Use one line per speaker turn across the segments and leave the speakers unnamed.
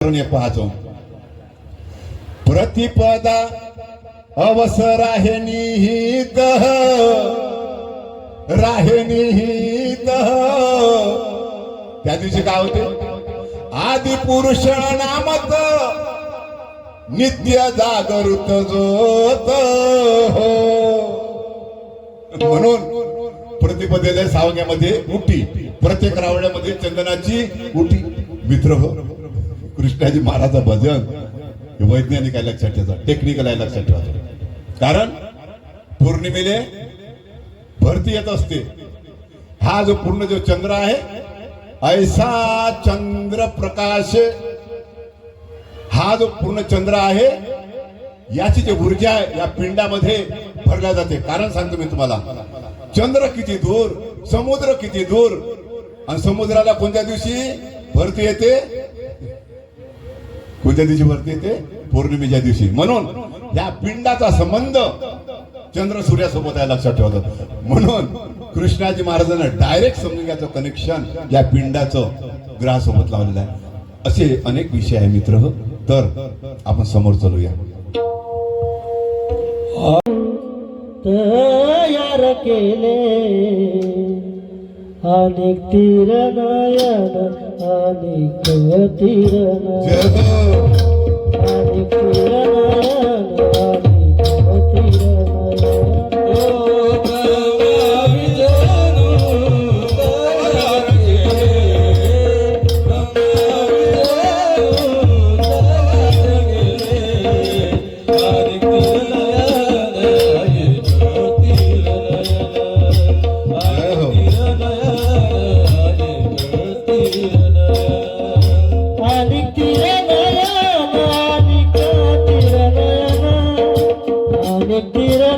पाहतो प्रतिपदा अवसर आहे निहित राहे निहित। त्या दिवशी काय होते आदि पुरुष नामत नित्य जागृत जोत। म्हणून प्रतिपदेला सावंग्यामध्ये उटी, प्रत्येक रावण्यामध्ये चंदनाची उटी। मित्र हो, कृष्णाजी महाराजा भजन हे वैज्ञानिक आहे लक्षात ठेवा, टेक्निकल आहे लक्षात ठेवा। कारण पौर्णिमेले भरती येत असते। हा जो पूर्ण जो चंद्र आहे ऐसा चंद्र प्रकाश, हा जो पूर्ण चंद्र आहे याची जी ऊर्जा या पिंडामध्ये भरल्या जाते। कारण सांगतो मी तुम्हाला, चंद्र किती दूर, समुद्र किती दूर, आणि समुद्राला कोणत्या दिवशी भरती येते, कोणत्या दिवशी भरती येते, पौर्णिमेच्या दिवशी। म्हणून या पिंडाचा संबंध चंद्र सूर्यासोबत आहे लक्षात ठेवतात। म्हणून कृष्णाजी महाराजांना डायरेक्ट समजून घ्यायचं कनेक्शन या पिंडाचं ग्रहासोबत लावलेलं आहे। असे अनेक विषय आहे मित्र हो। तर आपण समोर चलूया।
तयार केले अनेक तीर नयन, अनेक तीर नयन, अनेक तीर नयन, अनेक तीर नयन।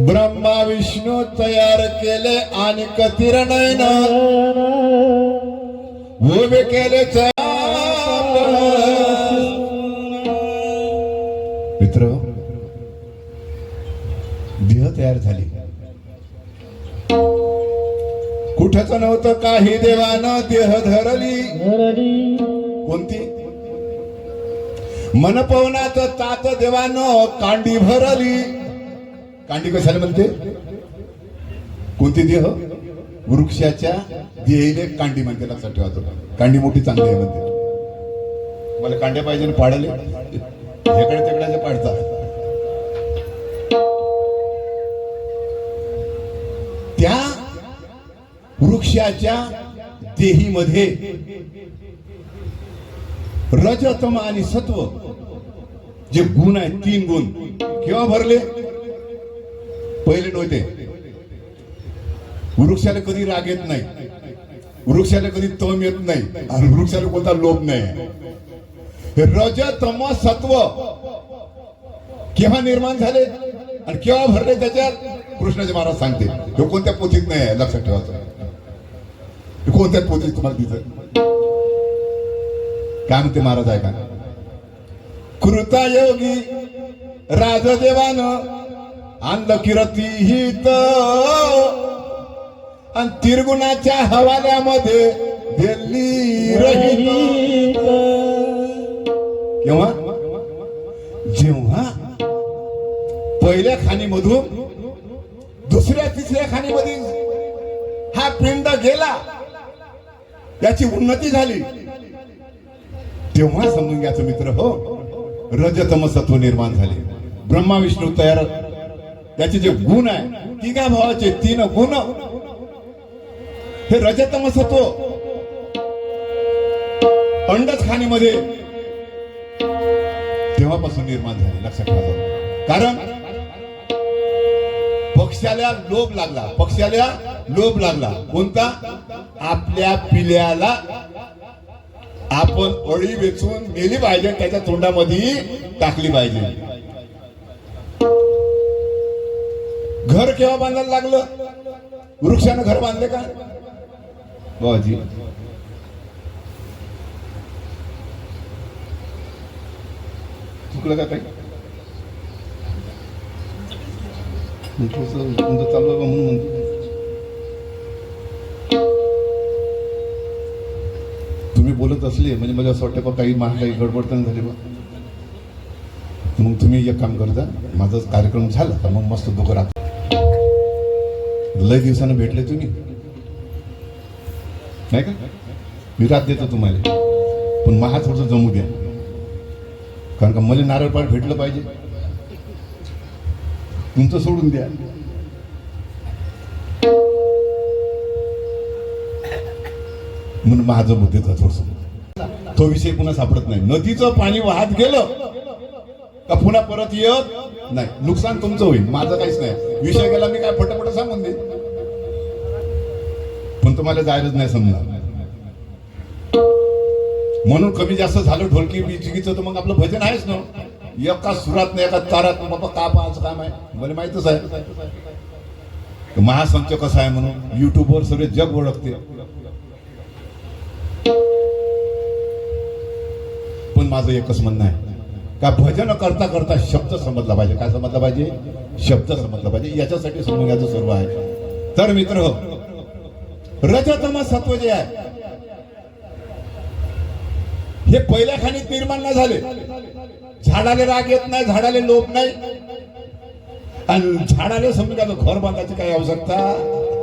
ब्रह्मा विष्णू तयार केले आणि कतिर नयन, उभे केले मित्र। देह तयार झाली, कुठच नव्हतं काही देवानं देह धरली। कोणती मनपवनाचं तात देवानं कांडी भरली। कांडी कशाला म्हणते, कोणती देह, वृक्षाच्या देहीने कांडी म्हणते लक्षात ठेवा। कांडी मोठी चांगली आहे म्हणते। मला कांड्या पाहिजे ना पाडायला, हेकडे तेकड्याच्या पाडतात। त्या वृक्षाच्या देहीमध्ये रजतम आणि सत्व जे गुण आहेत, 3 गुण केव्हा भरले? पहिले नव्हते. वृक्षाला कधी राग येत नाही, वृक्षाला कधी तम येत नाही, आणि वृक्षाला कोणता लोभ नाही. हे रजतम सत्व केव्हा निर्माण झाले आणि केव्हा भरले त्याच्यात? कृष्णाचे महाराज सांगते. हे कोणत्या पोथीत नाही आहे, लक्षात ठेवायचं. कोणत्याच पोथीत तुम्हाला दिसत काय म्हणते महाराज आहे का? कृतायोगी राजदेवान आणलं किरती हित आणि तिरगुणाच्या हवाल्यामध्ये दिल्ली रहित. केव्हा? जेव्हा पहिल्या खाणीमधून दुसऱ्या तिसऱ्या खाणीमध्ये हा पिंड गेला, याची उन्नती झाली, तेव्हा समजून घ्यायचं मित्र हो, रजतम सत्व निर्माण झाले. ब्रह्मा विष्णू तयार, त्याचे जे गुण आहे, तिघा भावाचे 3 गुण, हे रजतम सत्व अंडच खाणीमध्ये तेव्हापासून निर्माण झाले. लक्षात ठेवा. कारण पक्ष्याला लोभ लागला, पक्ष्याला लोभ लागला. कोणता? आपल्या पिल्याला आपण अळी वेचून नेली पाहिजे, त्याच्या तोंडामध्ये टाकली पाहिजे. घर केव्हा बांधायला लागलं? वृक्षानं घर बांधले का बाबाजी? चुकलं का काही? चालू आहे म्हणून म्हणतो. तुम्ही बोलत असले म्हणजे मला असं वाटतं काही मला काही गडबड तर झाली बा. मग तुम्ही एक काम करता, माझा कार्यक्रम झाला का मग मस्त दोघं राहतो. लय दिवसानं भेटले तुम्ही नाही का? मी रात देतो तुम्हाला, पण महा थोडं जमू द्या, कारण का मला नारळ पाठ भेटलं पाहिजे. तुमचं सोडून द्या. म्हणून माझं मुद्देचा थोडस तो विषय पुन्हा सापडत नाही. नदीचं पाणी वाहत गेलं का पुन्हा परत येत नाही. नुकसान तुमचं होईल, माझं काहीच नाही. विषय गेला मी काय फटाफट सांगून दे, पण तुम्हाला जायलाच नाही समजा. म्हणून कमी जास्त झालं ढोलकी बिचकीचं तर मग आपलं भजन आहेच ना. एका सुरात नाही, एका तारात बाबा का पाहायचं काम आहे, मला माहितच आहे. महासंच कसा आहे म्हणून युट्यूबवर सगळे जग ओळखते. पण माझं एकच म्हणणं आहे का भजन करता करता शब्द समजला पाहिजे. काय समजला पाहिजे? शब्द समजला पाहिजे. याच्यासाठी समजण्याचं सर्व आहे. तर मित्र हो, रजतम सत्व जे आहे हे पहिल्या खाणीत निर्माण नाही झाले. झाडाले राग येत नाही, झाडाले लोभ नाही, आणि झाडाले समजा घर बांधायची काही आवश्यकता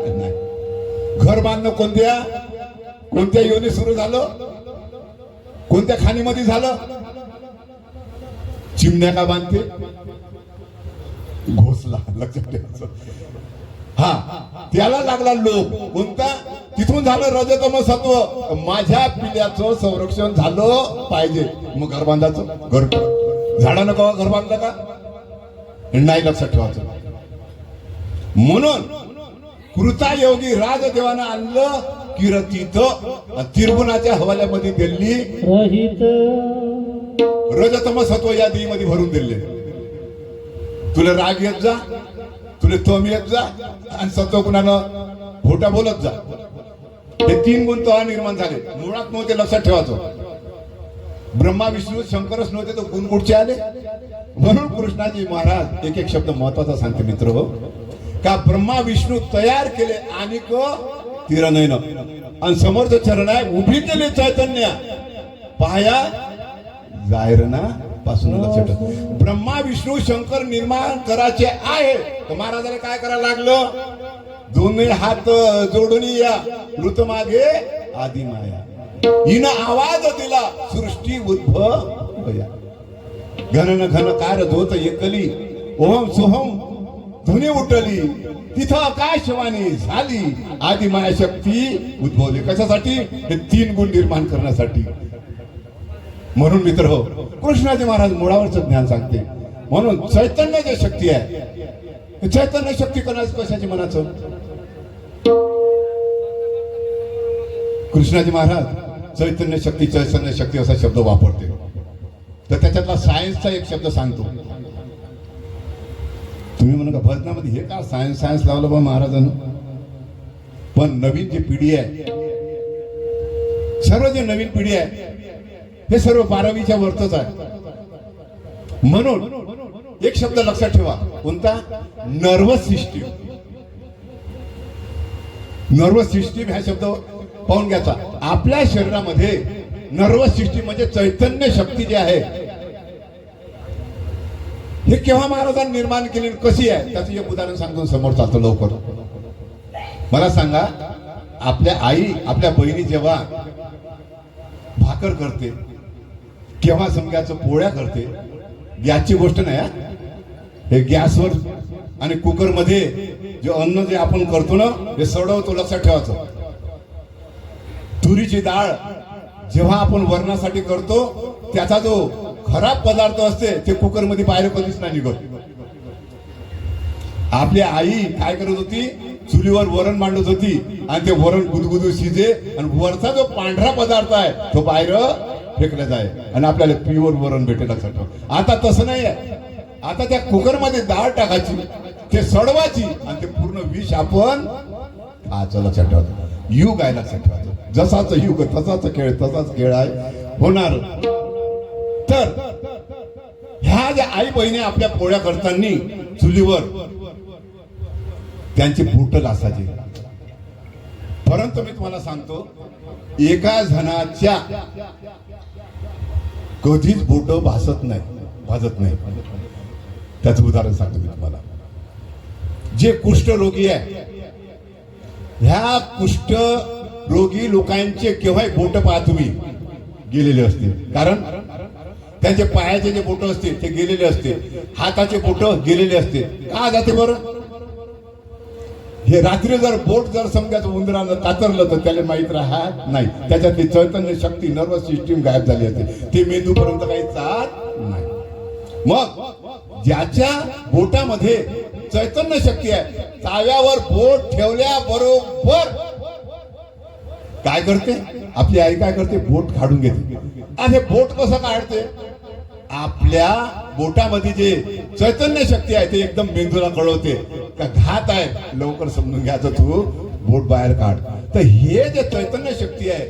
नाही. घर बांधणं कोणत्या योनी सुरू झालं? कोणत्या खाणीमध्ये झालं? चिमण्या का बांधते? घोसला. लक्षात ठेवायचं. हा, त्याला लागला लोभ. कोणता? तिथून झालं रजतम सत्व. माझ्या पिल्याचं संरक्षण झालं पाहिजे, मग घर बांधायचं. घर झाडानं कवा घर बांधलं का? नाही. लक्षात ठेवायचं. म्हणून कृतायोगी राजदेवानं आणलं किरतीत, तिरगुणाच्या हवाल्यामध्ये दिल्ली
रहित.
रजतम सत्व या देहीमध्ये भरून दिले. तुला राग येत जा, तुला तम येत जा, आणि सत्व गुणानं खोटा बोलत जा. हे 3 गुण तो निर्माण झाले. मुळात नव्हते. लक्षात ठेवायचं. ब्रह्मा विष्णू शंकरच नव्हते, तर गुण कुठचे आले? म्हणून कृष्णाजी महाराज एक शब्द महत्वाचा सांगते मित्र हो, का ब्रह्मा विष्णू तयार केले आणि तिरनयन, आणि समर्थ चरण आहे उभी केले चैतन्य पाया जायरना पासून. लक्षात ठेव. ब्रह्मा विष्णू शंकर निर्माण करायचे आहे, तर महाराजाला काय करायला लागलं? दोन्ही हात जोडून या ऋत मागे आदि माया, हिनं आवाज दिला सृष्टी उद्भव या. घन घन कार धोत एकली ओम सोहम धुनी उठली, तिथं आकाशवाणी झाली, आदि माया शक्ती उद्भवली. कशासाठी? हे 3 गुण निर्माण करण्यासाठी. म्हणून मित्र हो, कृष्णाजी महाराज मुळावरच ज्ञान सांगते. म्हणून चैतन्य जे शक्ती आहे, ते चैतन्य शक्ती कशाची म्हणायचं? कृष्णाजी महाराज चैतन्य शक्ती असा शब्द वापरते. तर त्याच्यातला सायन्सचा एक शब्द सांगतो. तुम्ही म्हणू का भजनामध्ये हे का सायन्स लावलं बा महाराजांनी? पण नवीन जी पिढी आहे, सर्व जे नवीन पिढी आहे, हे सर्व 12वीच्या वरतच आहे. म्हणून एक शब्द लक्षात ठेवा. कोणता? Nervous system. नर्वस सिस्टीम हा शब्द पाहून घ्यायचा. आपल्या शरीरामध्ये नर्वस सिस्टीम म्हणजे चैतन्य शक्ती जी आहे, हे केव्हा महाराजांनी निर्माण केली, कशी आहे, त्याचं एक उदाहरण सांगून समोर चालतो लवकर. मला सांगा, आपल्या आई आपल्या बहिणी जेव्हा भाकर करते, केव्हा समजायचं पोळ्या करते, गॅसची गोष्ट नाही हा. हे गॅसवर आणि कुकर मध्ये जे अन्न जे आपण करतो ना, हे सडवतो, लक्षात ठेवायचं. तुरीची डाळ जेव्हा आपण वरणासाठी करतो, त्याचा जो खराब पदार्थ असते ते कुकर मध्ये बाहेर कधीच नाही निघत. आपली आई काय करत होती? चुलीवर वरण मांडत होती आणि ते वरण गुदगुदू शिजे आणि वरचा जो पांढरा पदार्थ आहे तो बाहेर फेकला जाय आणि आपल्याला प्युअर वरण भेटेल. लक्षात ठेवा. आता तसं नाही आहे. आता त्या कुकर मध्ये डाळ टाकायची, ते सडवायची आणि ते पूर्ण विष आपण लक्षात ठेवायचं. युग आहे, लक्षात ठेवायचं. जसाच युग तसाच खेळ आहे होणार. तर ह्या ज्या आई बहिणी आपल्या पोळ्या करताना चुलीवर त्यांची बोट लासायची. परंतु मी तुम्हाला सांगतो, एका जणाच्या कधीच बोट भाजत नाही. त्याचं उदाहरण सांगतो मी तुम्हाला. जे कुष्ठरोगी आहे, ह्या कुष्ठरोगी लोकांचे केव्हाही बोट पहा तुम्ही गेलेले असते. कारण त्यांचे पायाचे जे बोट असते ते गेलेले असते, हाताचे बोट गेलेले असते. का जाते बरं? हे रात्री जर बोट जर समजायचं उंदरानं कातरलं तर त्याला माहित राहत नाही, त्याच्यातली चैतन्य शक्ती नर्वस सिस्टीम गायब झाली असते, ते मेंदूपर्यंत काही जात नाही. मग ज्याच्या बोटामध्ये चैतन्य शक्ती आहे, ताव्यावर बोट ठेवल्या बरोबर काय करते आपली आई? काय करते? बोट काढून घेते. आणि बोट कसं काढते? आपल्या बोटामध्ये जे चैतन्य शक्ती आहे ते एकदम मेंदूला कळवते का घात आहे, लवकर समजून घ्यायचं, तू बोट बाहेर काढ. तर हे जे चैतन्य शक्ती आहे,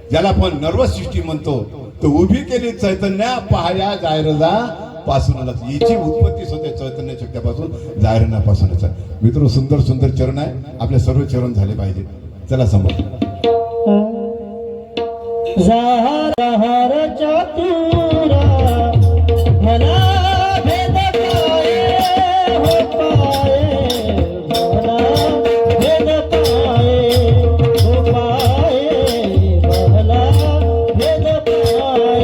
ज्याला आपण नर्वस सिस्टीम म्हणतो, तर उभी केली चैतन्य पाया जायरला पासूनच. याची उत्पत्ती होते चैतन्य शक्तीपासून, जायरणापासूनच. मित्र, सुंदर सुंदर चरण आहे, आपले सर्व चरण झाले पाहिजे. चला समोर.
जहार चातुरा भला भेद पाए हो पाए, भला भेद पाए हो पाए, भला भेद पाए.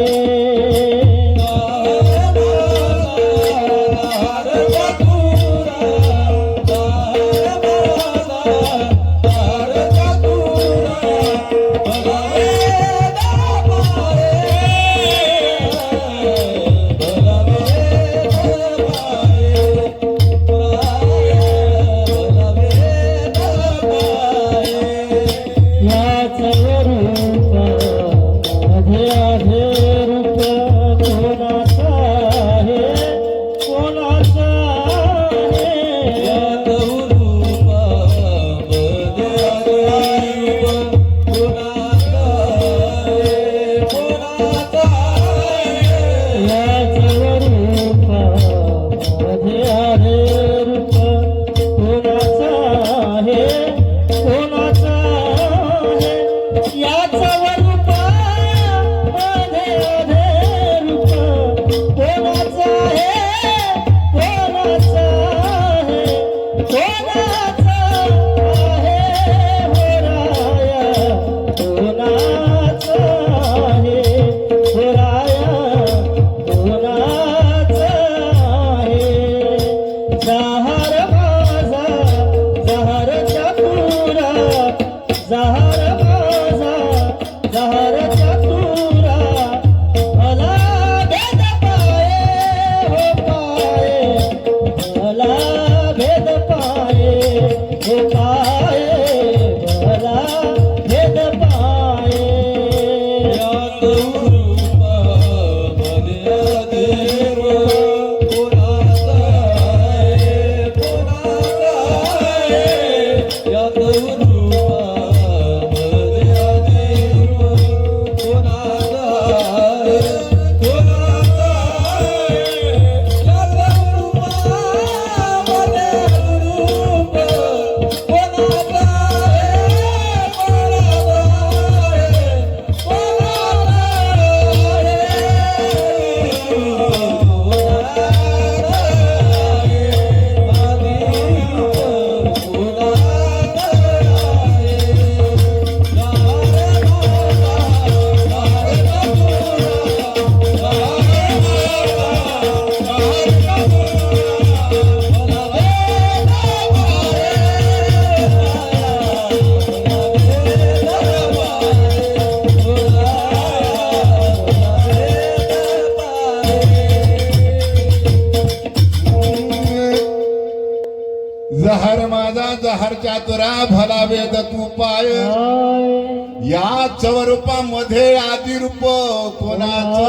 यात रूपामध्ये आधी रूप कोणाचा आहे, कोणाचा आहे? यात रूपामध्ये रूप कोणाचा आहे, कोणाचा आहे,
जहर माझा जहर चातुरा भला वेद तू पाय या चवरूपामध्ये आदिरूप कोणाचं